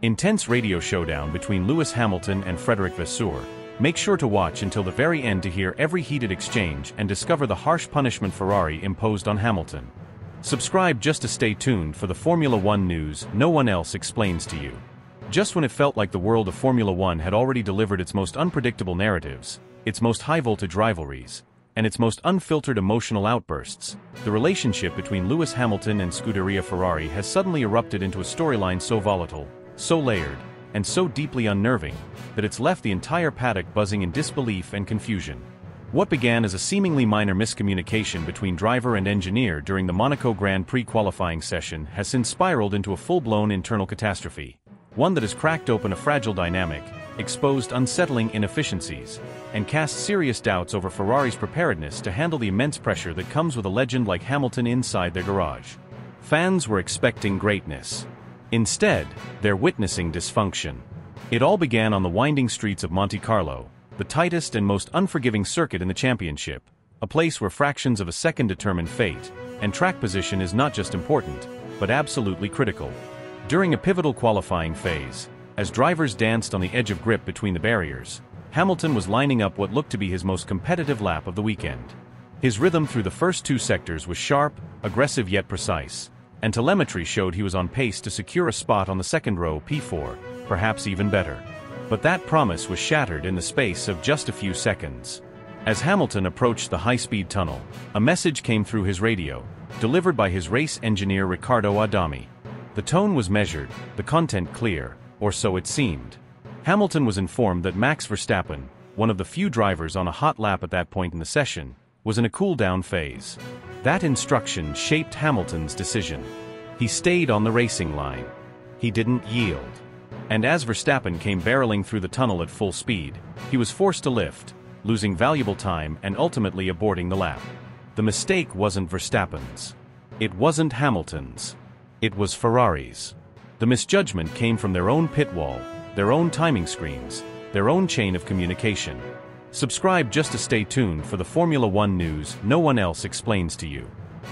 Intense radio showdown between Lewis Hamilton and Frédéric Vasseur. Make sure to watch until the very end to hear every heated exchange and discover the harsh punishment Ferrari imposed on Hamilton. Subscribe just to stay tuned for the Formula One news no one else explains to you. Just when it felt like the world of Formula One had already delivered its most unpredictable narratives, its most high-voltage rivalries, and its most unfiltered emotional outbursts, the relationship between Lewis Hamilton and Scuderia Ferrari has suddenly erupted into a storyline so volatile, so layered, and so deeply unnerving, that it's left the entire paddock buzzing in disbelief and confusion. What began as a seemingly minor miscommunication between driver and engineer during the Monaco Grand Prix qualifying session has since spiraled into a full-blown internal catastrophe, one that has cracked open a fragile dynamic, exposed unsettling inefficiencies, and cast serious doubts over Ferrari's preparedness to handle the immense pressure that comes with a legend like Hamilton inside their garage. Fans were expecting greatness. Instead, they're witnessing dysfunction. It all began on the winding streets of Monte Carlo, the tightest and most unforgiving circuit in the championship, a place where fractions of a second determine fate, and track position is not just important, but absolutely critical. During a pivotal qualifying phase, as drivers danced on the edge of grip between the barriers, Hamilton was lining up what looked to be his most competitive lap of the weekend. His rhythm through the first two sectors was sharp, aggressive yet precise, and telemetry showed he was on pace to secure a spot on the second row P4, perhaps even better. But that promise was shattered in the space of just a few seconds. As Hamilton approached the high-speed tunnel, a message came through his radio, delivered by his race engineer Riccardo Adami. The tone was measured, the content clear, or so it seemed. Hamilton was informed that Max Verstappen, one of the few drivers on a hot lap at that point in the session, was in a cool-down phase. That instruction shaped Hamilton's decision. He stayed on the racing line. He didn't yield. And as Verstappen came barreling through the tunnel at full speed, he was forced to lift, losing valuable time and ultimately aborting the lap. The mistake wasn't Verstappen's. It wasn't Hamilton's. It was Ferrari's. The misjudgment came from their own pit wall, their own timing screens, their own chain of communication. Subscribe just to stay tuned for the Formula One news no one else explains to you.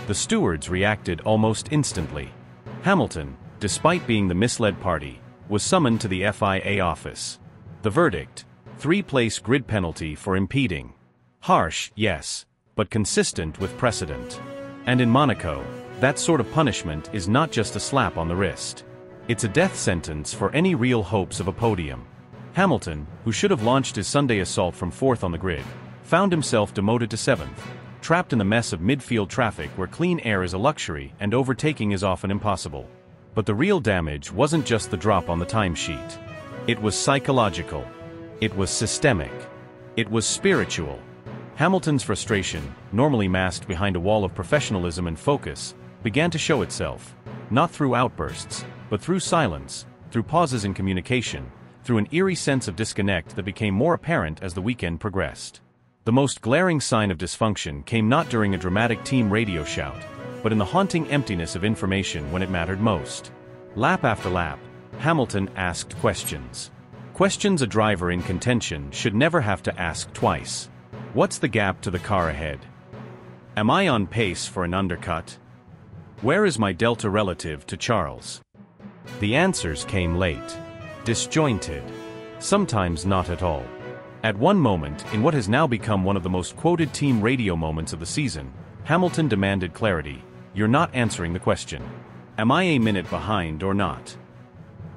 The stewards reacted almost instantly. Hamilton, despite being the misled party, was summoned to the FIA office. The verdict: 3-place grid penalty for impeding. Harsh, yes, but consistent with precedent. And in Monaco, that sort of punishment is not just a slap on the wrist. It's a death sentence for any real hopes of a podium. Hamilton, who should have launched his Sunday assault from 4th on the grid, found himself demoted to 7th, trapped in the mess of midfield traffic where clean air is a luxury and overtaking is often impossible. But the real damage wasn't just the drop on the timesheet. It was psychological. It was systemic. It was spiritual. Hamilton's frustration, normally masked behind a wall of professionalism and focus, began to show itself, not through outbursts, but through silence, through pauses in communication, through an eerie sense of disconnect that became more apparent as the weekend progressed. The most glaring sign of dysfunction came not during a dramatic team radio shout, but in the haunting emptiness of information when it mattered most. Lap after lap, Hamilton asked questions. Questions a driver in contention should never have to ask twice. What's the gap to the car ahead? Am I on pace for an undercut? Where is my delta relative to Charles? The answers came late. Disjointed. Sometimes not at all. At one moment, in what has now become one of the most quoted team radio moments of the season, Hamilton demanded clarity. You're not answering the question. Am I a minute behind or not?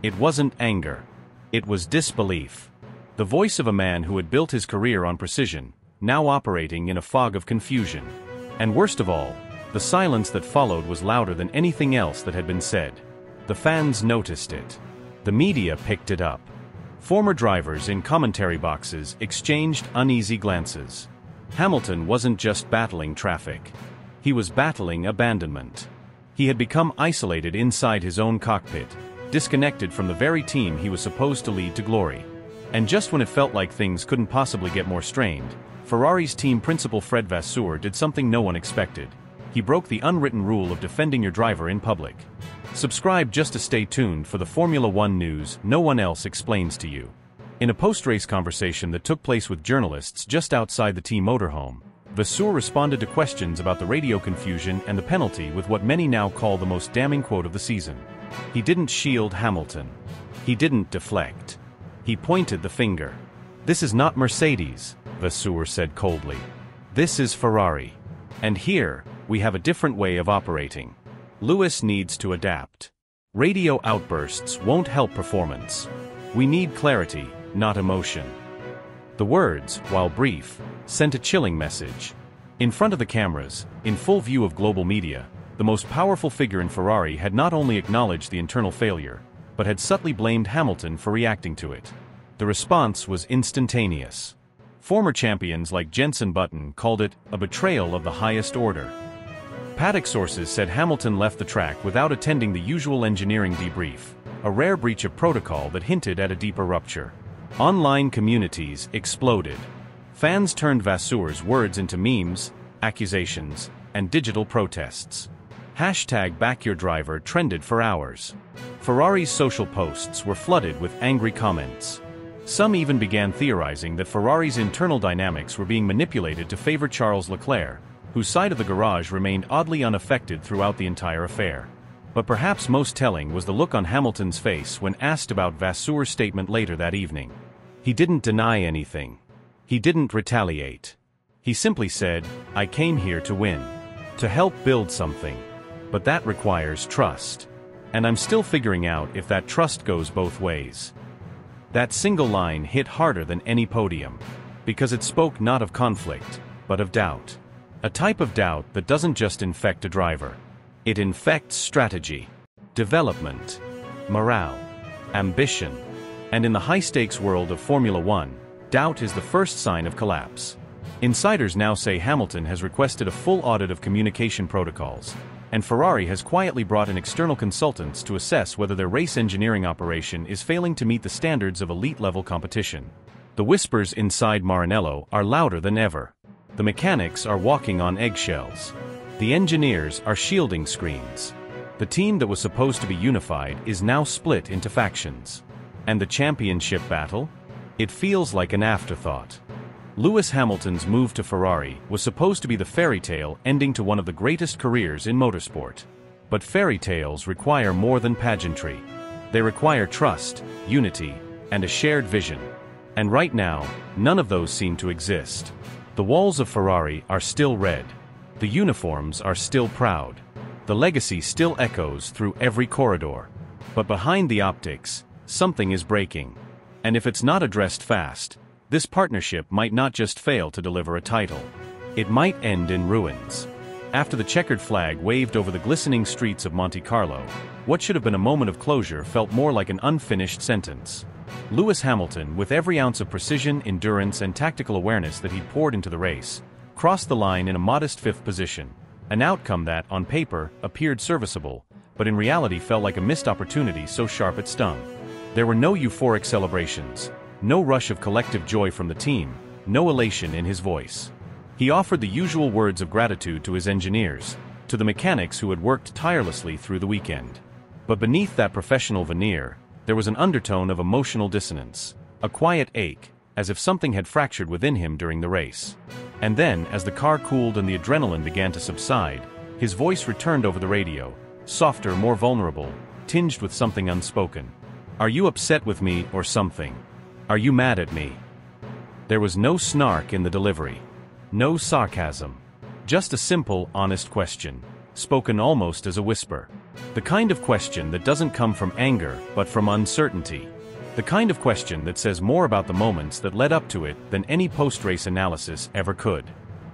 It wasn't anger. It was disbelief. The voice of a man who had built his career on precision, now operating in a fog of confusion. And worst of all, the silence that followed was louder than anything else that had been said. The fans noticed it. The media picked it up. Former drivers in commentary boxes exchanged uneasy glances. Hamilton wasn't just battling traffic. He was battling abandonment. He had become isolated inside his own cockpit, disconnected from the very team he was supposed to lead to glory. And just when it felt like things couldn't possibly get more strained, Ferrari's team principal Fred Vasseur did something no one expected. He broke the unwritten rule of defending your driver in public. Subscribe just to stay tuned for the Formula One news no one else explains to you. In a post-race conversation that took place with journalists just outside the team motorhome, Vasseur responded to questions about the radio confusion and the penalty with what many now call the most damning quote of the season. He didn't shield Hamilton. He didn't deflect. He pointed the finger. "This is not Mercedes," Vasseur said coldly. "This is Ferrari. And here, we have a different way of operating. Lewis needs to adapt. Radio outbursts won't help performance. We need clarity, not emotion." The words, while brief, sent a chilling message. In front of the cameras, in full view of global media, the most powerful figure in Ferrari had not only acknowledged the internal failure, but had subtly blamed Hamilton for reacting to it. The response was instantaneous. Former champions like Jenson Button called it a betrayal of the highest order. Paddock sources said Hamilton left the track without attending the usual engineering debrief, a rare breach of protocol that hinted at a deeper rupture. Online communities exploded. Fans turned Vasseur's words into memes, accusations, and digital protests. #BackYourDriver trended for hours. Ferrari's social posts were flooded with angry comments. Some even began theorizing that Ferrari's internal dynamics were being manipulated to favor Charles Leclerc, whose side of the garage remained oddly unaffected throughout the entire affair. But perhaps most telling was the look on Hamilton's face when asked about Vasseur's statement later that evening. He didn't deny anything. He didn't retaliate. He simply said, "I came here to win. To help build something. But that requires trust. And I'm still figuring out if that trust goes both ways." That single line hit harder than any podium. Because it spoke not of conflict, but of doubt. A type of doubt that doesn't just infect a driver. It infects strategy, development, morale, ambition. And in the high-stakes world of Formula One, doubt is the first sign of collapse. Insiders now say Hamilton has requested a full audit of communication protocols, and Ferrari has quietly brought in external consultants to assess whether their race engineering operation is failing to meet the standards of elite-level competition. The whispers inside Maranello are louder than ever. The mechanics are walking on eggshells. The engineers are shielding screens. The team that was supposed to be unified is now split into factions. And the championship battle? It feels like an afterthought. Lewis Hamilton's move to Ferrari was supposed to be the fairy tale ending to one of the greatest careers in motorsport. But fairy tales require more than pageantry. They require trust, unity, and a shared vision. And right now, none of those seem to exist. The walls of Ferrari are still red. The uniforms are still proud. The legacy still echoes through every corridor. But behind the optics, something is breaking. And if it's not addressed fast, this partnership might not just fail to deliver a title. It might end in ruins. After the checkered flag waved over the glistening streets of Monte Carlo, what should have been a moment of closure felt more like an unfinished sentence. Lewis Hamilton, with every ounce of precision, endurance, and tactical awareness that he'd poured into the race, crossed the line in a modest fifth position, an outcome that, on paper, appeared serviceable, but in reality felt like a missed opportunity so sharp it stung. There were no euphoric celebrations, no rush of collective joy from the team, no elation in his voice. He offered the usual words of gratitude to his engineers, to the mechanics who had worked tirelessly through the weekend. But beneath that professional veneer, there was an undertone of emotional dissonance, a quiet ache, as if something had fractured within him during the race. And then, as the car cooled and the adrenaline began to subside, his voice returned over the radio, softer, more vulnerable, tinged with something unspoken. "Are you upset with me or something? Are you mad at me?" There was no snark in the delivery. No sarcasm. Just a simple, honest question, spoken almost as a whisper. The kind of question that doesn't come from anger, but from uncertainty. The kind of question that says more about the moments that led up to it than any post-race analysis ever could.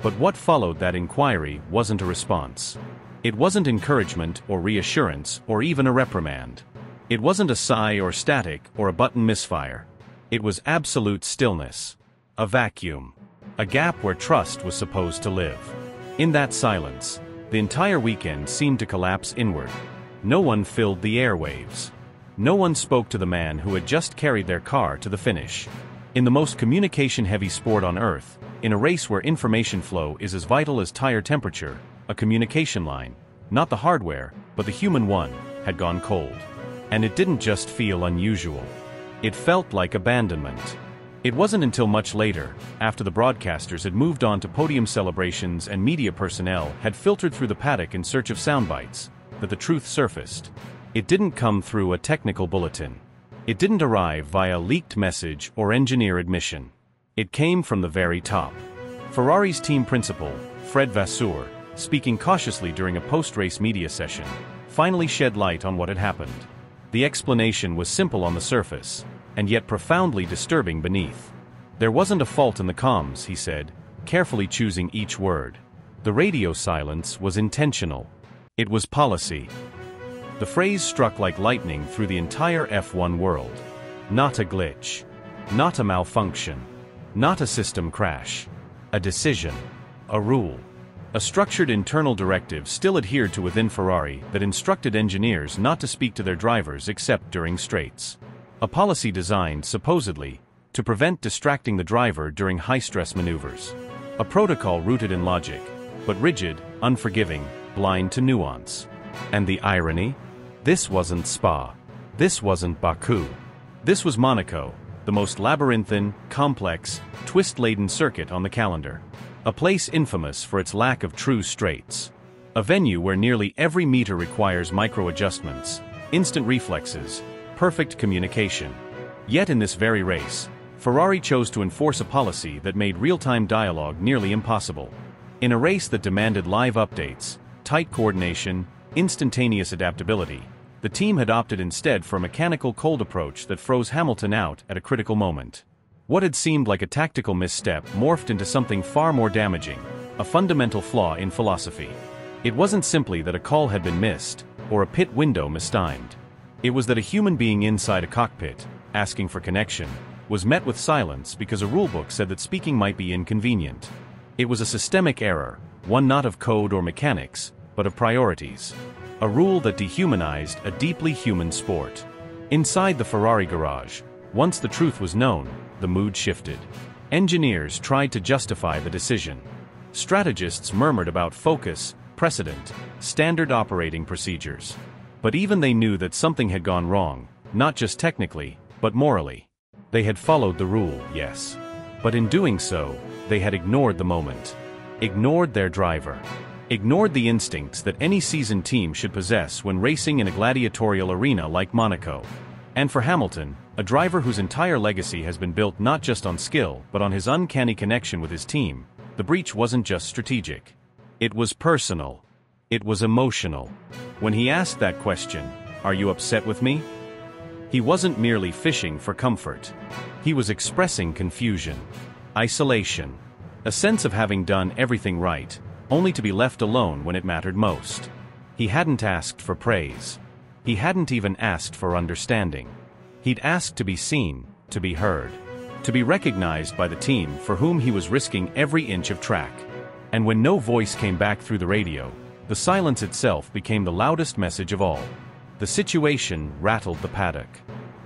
But what followed that inquiry wasn't a response. It wasn't encouragement or reassurance or even a reprimand. It wasn't a sigh or static or a button misfire. It was absolute stillness. A vacuum. A gap where trust was supposed to live. In that silence, the entire weekend seemed to collapse inward. No one filled the airwaves. No one spoke to the man who had just carried their car to the finish. In the most communication-heavy sport on Earth, in a race where information flow is as vital as tire temperature, a communication line, not the hardware, but the human one, had gone cold. And it didn't just feel unusual. It felt like abandonment. It wasn't until much later, after the broadcasters had moved on to podium celebrations and media personnel had filtered through the paddock in search of soundbites, that the truth surfaced. It didn't come through a technical bulletin. It didn't arrive via leaked message or engineer admission. It came from the very top. Ferrari's team principal, Frédéric Vasseur, speaking cautiously during a post-race media session, finally shed light on what had happened. The explanation was simple on the surface, and yet profoundly disturbing beneath. There wasn't a fault in the comms, he said, carefully choosing each word. The radio silence was intentional. It was policy. The phrase struck like lightning through the entire F1 world. Not a glitch. Not a malfunction. Not a system crash. A decision. A rule. A structured internal directive still adhered to within Ferrari that instructed engineers not to speak to their drivers except during straights. A policy designed, supposedly, to prevent distracting the driver during high-stress maneuvers. A protocol rooted in logic, but rigid, unforgiving, blind to nuance. And the irony? This wasn't Spa. This wasn't Baku. This was Monaco, the most labyrinthine, complex, twist-laden circuit on the calendar. A place infamous for its lack of true straights. A venue where nearly every meter requires micro-adjustments, instant reflexes, perfect communication. Yet in this very race, Ferrari chose to enforce a policy that made real-time dialogue nearly impossible. In a race that demanded live updates, tight coordination, instantaneous adaptability, the team had opted instead for a mechanical cold approach that froze Hamilton out at a critical moment. What had seemed like a tactical misstep morphed into something far more damaging, a fundamental flaw in philosophy. It wasn't simply that a call had been missed, or a pit window mistimed. It was that a human being inside a cockpit, asking for connection, was met with silence because a rulebook said that speaking might be inconvenient. It was a systemic error, one not of code or mechanics, but of priorities. A rule that dehumanized a deeply human sport. Inside the Ferrari garage, once the truth was known, the mood shifted. Engineers tried to justify the decision. Strategists murmured about focus, precedent, standard operating procedures. But even they knew that something had gone wrong, not just technically, but morally. They had followed the rule, yes. But in doing so, they had ignored the moment. Ignored their driver. Ignored the instincts that any seasoned team should possess when racing in a gladiatorial arena like Monaco. And for Hamilton, a driver whose entire legacy has been built not just on skill but on his uncanny connection with his team, the breach wasn't just strategic. It was personal. It was emotional. When he asked that question, "Are you upset with me?" he wasn't merely fishing for comfort. He was expressing confusion, isolation, a sense of having done everything right, only to be left alone when it mattered most. He hadn't asked for praise. He hadn't even asked for understanding. He'd asked to be seen, to be heard, to be recognized by the team for whom he was risking every inch of track. And when no voice came back through the radio, the silence itself became the loudest message of all. The situation rattled the paddock.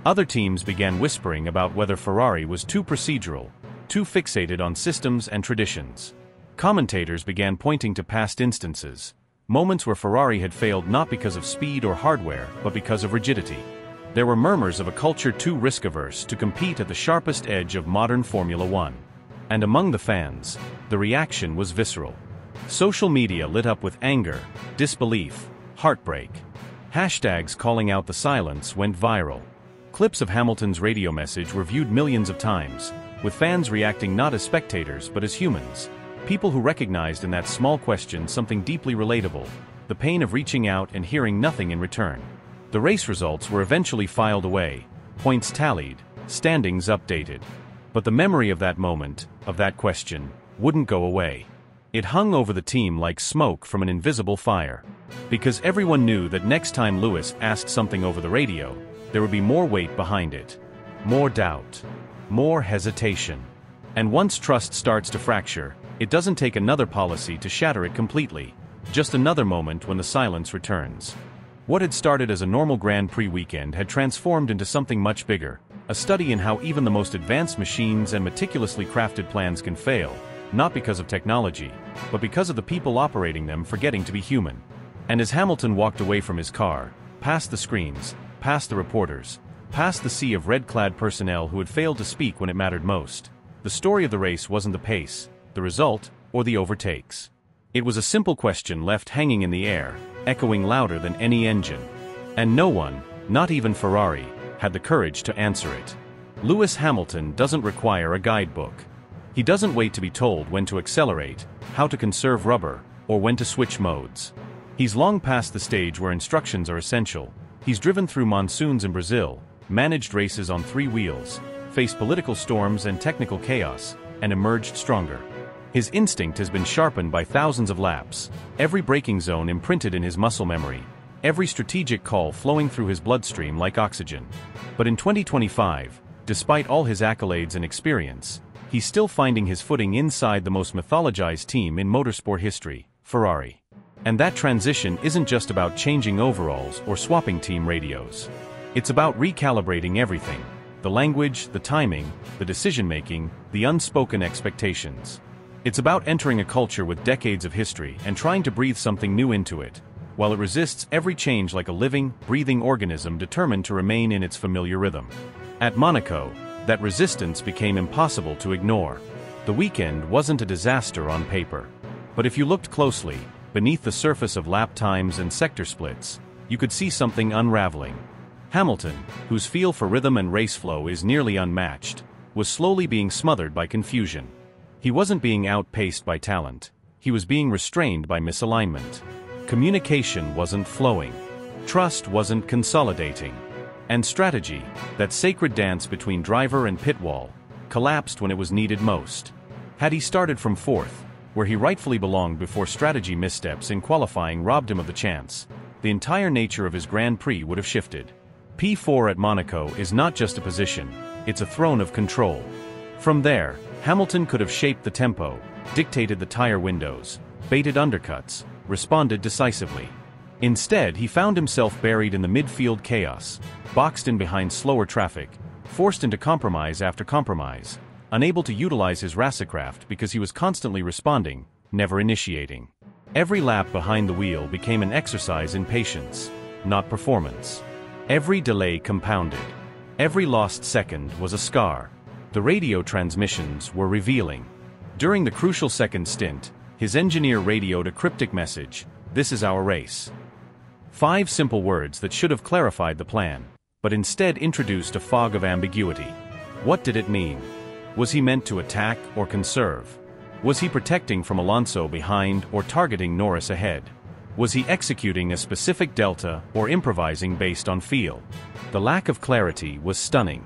Other teams began whispering about whether Ferrari was too procedural, too fixated on systems and traditions. Commentators began pointing to past instances, moments where Ferrari had failed not because of speed or hardware, but because of rigidity. There were murmurs of a culture too risk-averse to compete at the sharpest edge of modern Formula One. And among the fans, the reaction was visceral. Social media lit up with anger, disbelief, heartbreak. Hashtags calling out the silence went viral. Clips of Hamilton's radio message were viewed millions of times, with fans reacting not as spectators but as humans. People who recognized in that small question something deeply relatable, the pain of reaching out and hearing nothing in return. The race results were eventually filed away, points tallied, standings updated. But the memory of that moment, of that question, wouldn't go away. It hung over the team like smoke from an invisible fire. Because everyone knew that next time Lewis asked something over the radio, there would be more weight behind it. More doubt. More hesitation. And once trust starts to fracture, it doesn't take another policy to shatter it completely. Just another moment when the silence returns. What had started as a normal Grand Prix weekend had transformed into something much bigger. A study in how even the most advanced machines and meticulously crafted plans can fail, not because of technology, but because of the people operating them forgetting to be human. And as Hamilton walked away from his car, past the screens, past the reporters, past the sea of red-clad personnel who had failed to speak when it mattered most, the story of the race wasn't the pace, the result, or the overtakes. It was a simple question left hanging in the air, echoing louder than any engine. And no one, not even Ferrari, had the courage to answer it. Lewis Hamilton doesn't require a guidebook. He doesn't wait to be told when to accelerate, how to conserve rubber, or when to switch modes. He's long past the stage where instructions are essential. He's driven through monsoons in Brazil, managed races on 3 wheels, faced political storms and technical chaos, and emerged stronger. His instinct has been sharpened by thousands of laps, every braking zone imprinted in his muscle memory, every strategic call flowing through his bloodstream like oxygen. But in 2025, despite all his accolades and experience, he's still finding his footing inside the most mythologized team in motorsport history, Ferrari. And that transition isn't just about changing overalls or swapping team radios. It's about recalibrating everything: the language, the timing, the decision-making, the unspoken expectations. It's about entering a culture with decades of history and trying to breathe something new into it, while it resists every change like a living, breathing organism determined to remain in its familiar rhythm. At Monaco, that resistance became impossible to ignore. The weekend wasn't a disaster on paper. But if you looked closely, beneath the surface of lap times and sector splits, you could see something unraveling. Hamilton, whose feel for rhythm and race flow is nearly unmatched, was slowly being smothered by confusion. He wasn't being outpaced by talent. He was being restrained by misalignment. Communication wasn't flowing. Trust wasn't consolidating. And strategy, that sacred dance between driver and pit wall, collapsed when it was needed most. Had he started from 4th, where he rightfully belonged before strategy missteps in qualifying robbed him of the chance, the entire nature of his Grand Prix would have shifted. P4 at Monaco is not just a position, it's a throne of control. From there, Hamilton could have shaped the tempo, dictated the tire windows, baited undercuts, responded decisively. Instead, he found himself buried in the midfield chaos, boxed in behind slower traffic, forced into compromise after compromise, unable to utilize his racecraft because he was constantly responding, never initiating. Every lap behind the wheel became an exercise in patience, not performance. Every delay compounded. Every lost second was a scar. The radio transmissions were revealing. During the crucial second stint, his engineer radioed a cryptic message: "This is our race." 5 simple words that should have clarified the plan, but instead introduced a fog of ambiguity. What did it mean? Was he meant to attack or conserve? Was he protecting from Alonso behind or targeting Norris ahead? Was he executing a specific delta or improvising based on feel? The lack of clarity was stunning.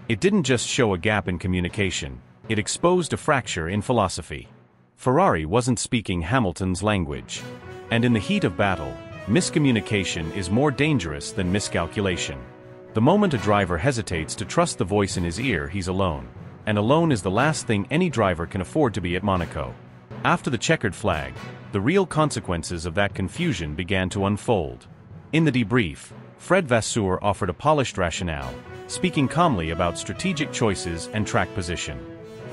It didn't just show a gap in communication, it exposed a fracture in philosophy. Ferrari wasn't speaking Hamilton's language. And in the heat of battle, miscommunication is more dangerous than miscalculation. The moment a driver hesitates to trust the voice in his ear, he's alone. And alone is the last thing any driver can afford to be at Monaco. After the checkered flag, the real consequences of that confusion began to unfold. In the debrief, Fred Vasseur offered a polished rationale, speaking calmly about strategic choices and track position.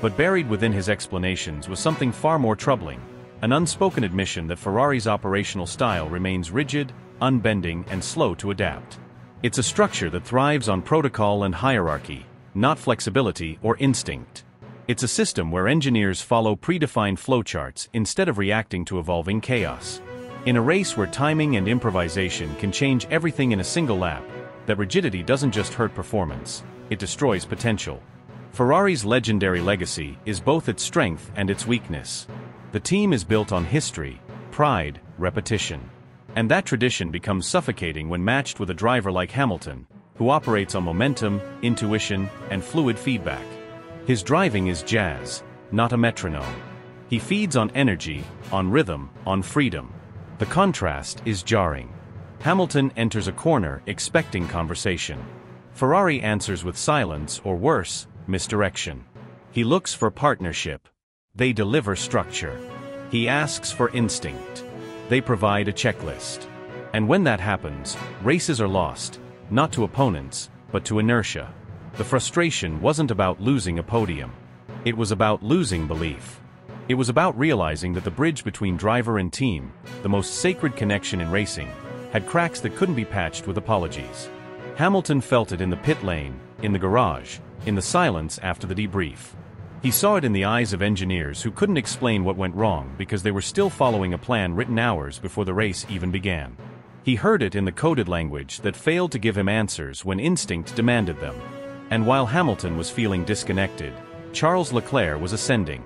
But buried within his explanations was something far more troubling: an unspoken admission that Ferrari's operational style remains rigid, unbending, and slow to adapt. It's a structure that thrives on protocol and hierarchy, not flexibility or instinct. It's a system where engineers follow predefined flowcharts instead of reacting to evolving chaos. In a race where timing and improvisation can change everything in a single lap, that rigidity doesn't just hurt performance, it destroys potential. Ferrari's legendary legacy is both its strength and its weakness. The team is built on history, pride, repetition. And that tradition becomes suffocating when matched with a driver like Hamilton, who operates on momentum, intuition, and fluid feedback. His driving is jazz, not a metronome. He feeds on energy, on rhythm, on freedom. The contrast is jarring. Hamilton enters a corner expecting conversation. Ferrari answers with silence or worse, misdirection. He looks for partnership. They deliver structure. He asks for instinct. They provide a checklist. And when that happens, races are lost, not to opponents, but to inertia. The frustration wasn't about losing a podium. It was about losing belief. It was about realizing that the bridge between driver and team, the most sacred connection in racing, had cracks that couldn't be patched with apologies. Hamilton felt it in the pit lane, in the garage, in the silence after the debrief. He saw it in the eyes of engineers who couldn't explain what went wrong because they were still following a plan written hours before the race even began. He heard it in the coded language that failed to give him answers when instinct demanded them. And while Hamilton was feeling disconnected, Charles Leclerc was ascending.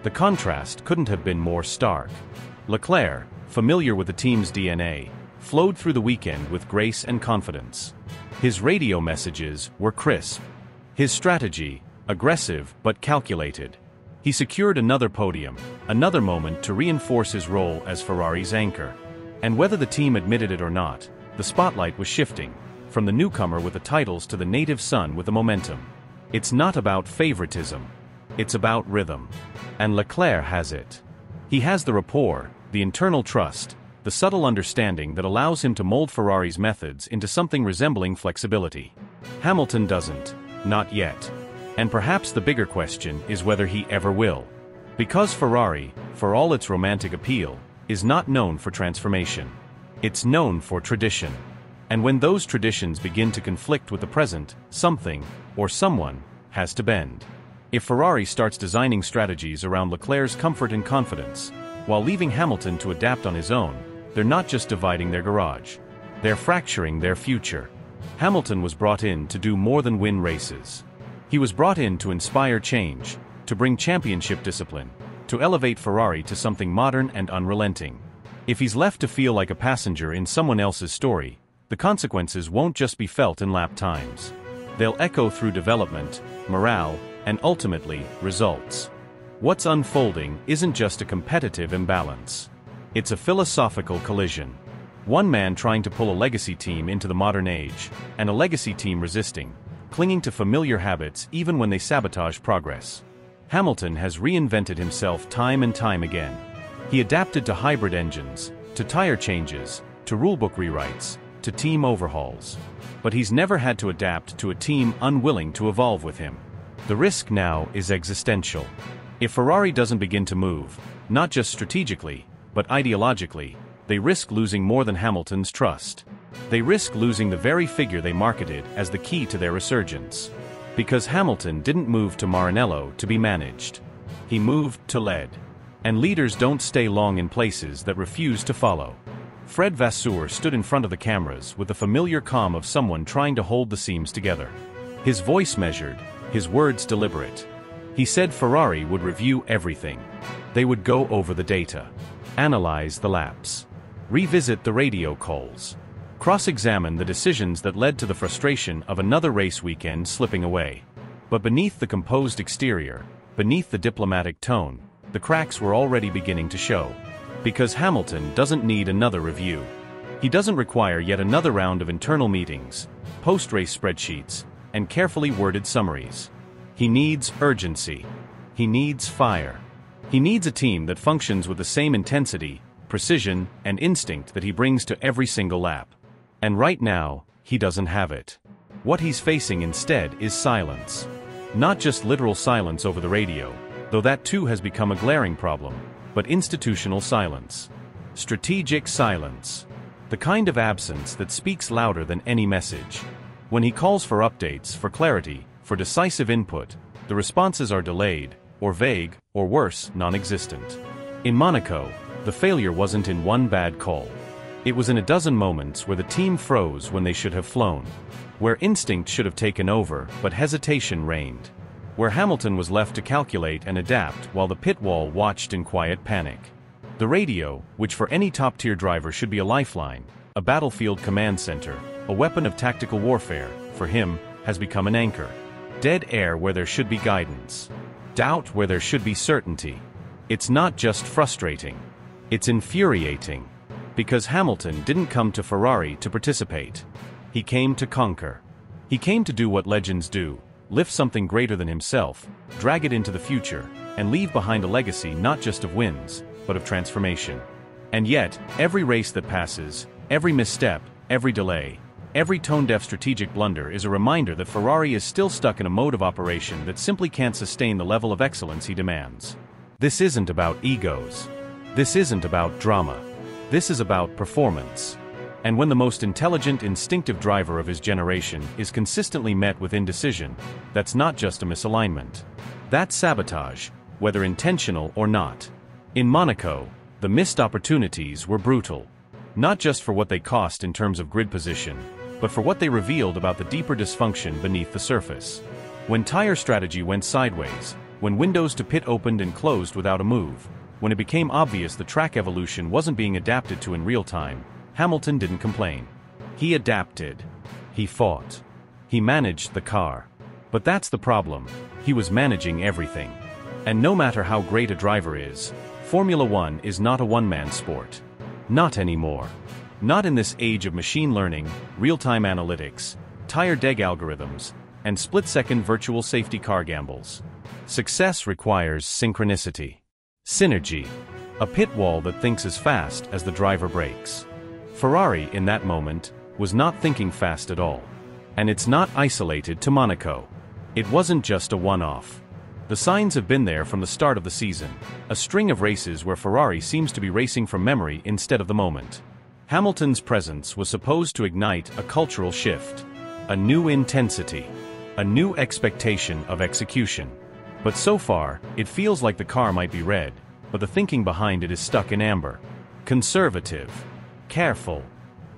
The contrast couldn't have been more stark. Leclerc, familiar with the team's DNA, flowed through the weekend with grace and confidence. His radio messages were crisp. His strategy, aggressive but calculated. He secured another podium, another moment to reinforce his role as Ferrari's anchor. And whether the team admitted it or not, the spotlight was shifting, from the newcomer with the titles to the native son with the momentum. It's not about favoritism. It's about rhythm. And Leclerc has it. He has the rapport, the internal trust, the subtle understanding that allows him to mold Ferrari's methods into something resembling flexibility. Hamilton doesn't, not yet. And perhaps the bigger question is whether he ever will. Because Ferrari, for all its romantic appeal, is not known for transformation. It's known for tradition. And when those traditions begin to conflict with the present, something, or someone, has to bend. If Ferrari starts designing strategies around Leclerc's comfort and confidence, while leaving Hamilton to adapt on his own, they're not just dividing their garage. They're fracturing their future. Hamilton was brought in to do more than win races. He was brought in to inspire change, to bring championship discipline, to elevate Ferrari to something modern and unrelenting. If he's left to feel like a passenger in someone else's story, the consequences won't just be felt in lap times. They'll echo through development, morale, and ultimately, results. What's unfolding isn't just a competitive imbalance. It's a philosophical collision. One man trying to pull a legacy team into the modern age, and a legacy team resisting, clinging to familiar habits even when they sabotage progress. Hamilton has reinvented himself time and time again. He adapted to hybrid engines, to tire changes, to rulebook rewrites, to team overhauls. But he's never had to adapt to a team unwilling to evolve with him. The risk now is existential. If Ferrari doesn't begin to move, not just strategically, but ideologically, they risk losing more than Hamilton's trust. They risk losing the very figure they marketed as the key to their resurgence. Because Hamilton didn't move to Maranello to be managed. He moved to lead. And leaders don't stay long in places that refuse to follow. Fred Vasseur stood in front of the cameras with the familiar calm of someone trying to hold the seams together. His voice measured, his words deliberate. He said Ferrari would review everything. They would go over the data, analyze the laps, revisit the radio calls, cross-examine the decisions that led to the frustration of another race weekend slipping away. But beneath the composed exterior, beneath the diplomatic tone, the cracks were already beginning to show. Because Hamilton doesn't need another review. He doesn't require yet another round of internal meetings, post-race spreadsheets, and carefully worded summaries. He needs urgency. He needs fire. He needs a team that functions with the same intensity, precision, and instinct that he brings to every single lap. And right now, he doesn't have it. What he's facing instead is silence. Not just literal silence over the radio, though that too has become a glaring problem, but institutional silence. Strategic silence. The kind of absence that speaks louder than any message. When he calls for updates, for clarity, for decisive input, the responses are delayed, or vague, or worse, non-existent. In Monaco, the failure wasn't in one bad call. It was in a dozen moments where the team froze when they should have flown. Where instinct should have taken over, but hesitation reigned. Where Hamilton was left to calculate and adapt while the pit wall watched in quiet panic. The radio, which for any top-tier driver should be a lifeline, a battlefield command center, a weapon of tactical warfare, for him, has become an anchor. Dead air where there should be guidance. Doubt where there should be certainty. It's not just frustrating. It's infuriating. Because Hamilton didn't come to Ferrari to participate. He came to conquer. He came to do what legends do, lift something greater than himself, drag it into the future, and leave behind a legacy not just of wins, but of transformation. And yet, every race that passes, every misstep, every delay, every tone-deaf strategic blunder is a reminder that Ferrari is still stuck in a mode of operation that simply can't sustain the level of excellence he demands. This isn't about egos. This isn't about drama. This is about performance. And when the most intelligent, instinctive driver of his generation is consistently met with indecision, that's not just a misalignment. That's sabotage, whether intentional or not. In Monaco, the missed opportunities were brutal. Not just for what they cost in terms of grid position, but for what they revealed about the deeper dysfunction beneath the surface. When tire strategy went sideways, when windows to pit opened and closed without a move, when it became obvious the track evolution wasn't being adapted to in real time, Hamilton didn't complain. He adapted. He fought. He managed the car. But that's the problem. He was managing everything. And no matter how great a driver is, Formula One is not a one-man sport. Not anymore. Not in this age of machine learning, real-time analytics, tire deg algorithms, and split-second virtual safety car gambles. Success requires synchronicity. Synergy. A pit wall that thinks as fast as the driver brakes. Ferrari, in that moment, was not thinking fast at all. And it's not isolated to Monaco. It wasn't just a one-off. The signs have been there from the start of the season, a string of races where Ferrari seems to be racing from memory instead of the moment. Hamilton's presence was supposed to ignite a cultural shift, a new intensity, a new expectation of execution. But so far, it feels like the car might be red, but the thinking behind it is stuck in amber. Conservative. Careful.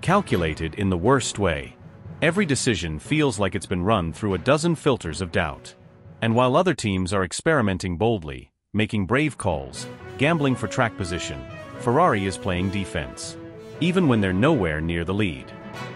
Calculated in the worst way. Every decision feels like it's been run through a dozen filters of doubt. And while other teams are experimenting boldly, making brave calls, gambling for track position, Ferrari is playing defense. Even when they're nowhere near the lead.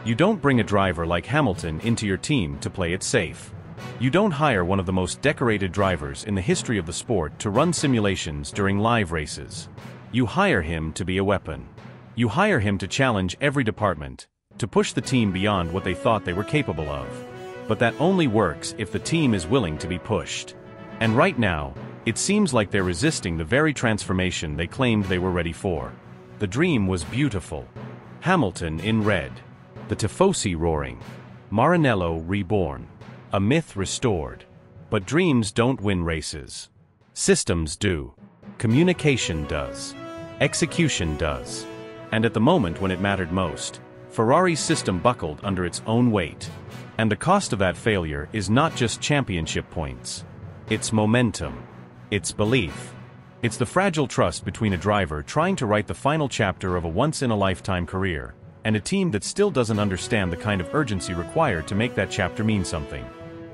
You don't bring a driver like Hamilton into your team to play it safe. You don't hire one of the most decorated drivers in the history of the sport to run simulations during live races. You hire him to be a weapon. You hire him to challenge every department, to push the team beyond what they thought they were capable of. But that only works if the team is willing to be pushed. And right now, it seems like they're resisting the very transformation they claimed they were ready for. The dream was beautiful. Hamilton in red. The Tifosi roaring. Maranello reborn. A myth restored. But dreams don't win races. Systems do. Communication does. Execution does. And at the moment when it mattered most, Ferrari's system buckled under its own weight. And the cost of that failure is not just championship points. It's momentum. It's belief. It's the fragile trust between a driver trying to write the final chapter of a once-in-a-lifetime career, and a team that still doesn't understand the kind of urgency required to make that chapter mean something.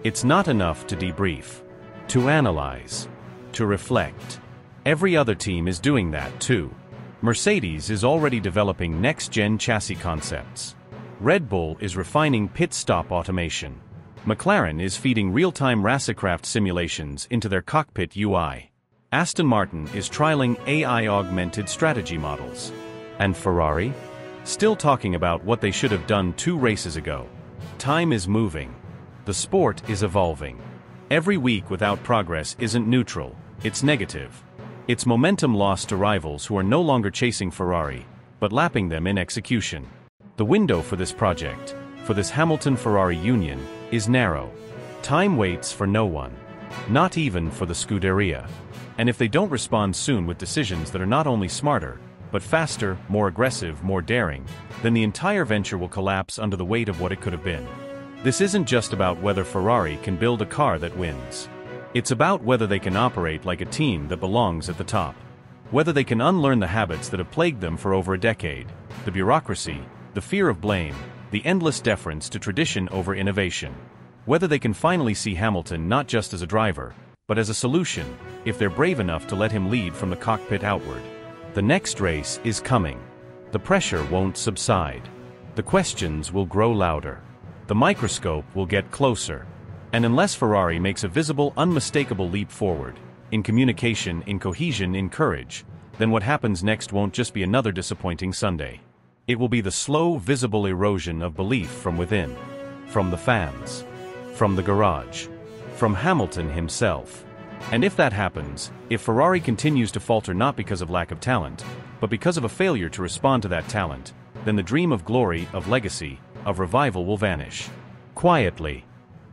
It's not enough to debrief, to analyze, to reflect. Every other team is doing that too. Mercedes is already developing next-gen chassis concepts. Red Bull is refining pit stop automation. McLaren is feeding real-time racecraft simulations into their cockpit UI. Aston Martin is trialing AI-augmented strategy models. And Ferrari? Still talking about what they should have done 2 races ago. Time is moving. The sport is evolving. Every week without progress isn't neutral, it's negative. It's momentum lost to rivals who are no longer chasing Ferrari, but lapping them in execution. The window for this project, for this Hamilton-Ferrari union, is narrow. Time waits for no one. Not even for the Scuderia. And if they don't respond soon with decisions that are not only smarter, but faster, more aggressive, more daring, then the entire venture will collapse under the weight of what it could have been. This isn't just about whether Ferrari can build a car that wins. It's about whether they can operate like a team that belongs at the top. Whether they can unlearn the habits that have plagued them for over a decade, the bureaucracy, the fear of blame, the endless deference to tradition over innovation. Whether they can finally see Hamilton not just as a driver, but as a solution, if they're brave enough to let him lead from the cockpit outward. The next race is coming. The pressure won't subside. The questions will grow louder. The microscope will get closer. And unless Ferrari makes a visible, unmistakable leap forward, in communication, in cohesion, in courage, then what happens next won't just be another disappointing Sunday. It will be the slow, visible erosion of belief from within. From the fans. From the garage. From Hamilton himself. And if that happens, if Ferrari continues to falter not because of lack of talent, but because of a failure to respond to that talent, then the dream of glory, of legacy, of revival will vanish. Quietly.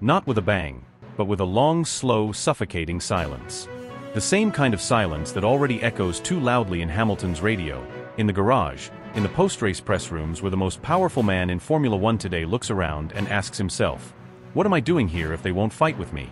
Not with a bang, but with a long, slow, suffocating silence. The same kind of silence that already echoes too loudly in Hamilton's radio, in the garage, in the post-race press rooms where the most powerful man in Formula One today looks around and asks himself, "What am I doing here if they won't fight with me?"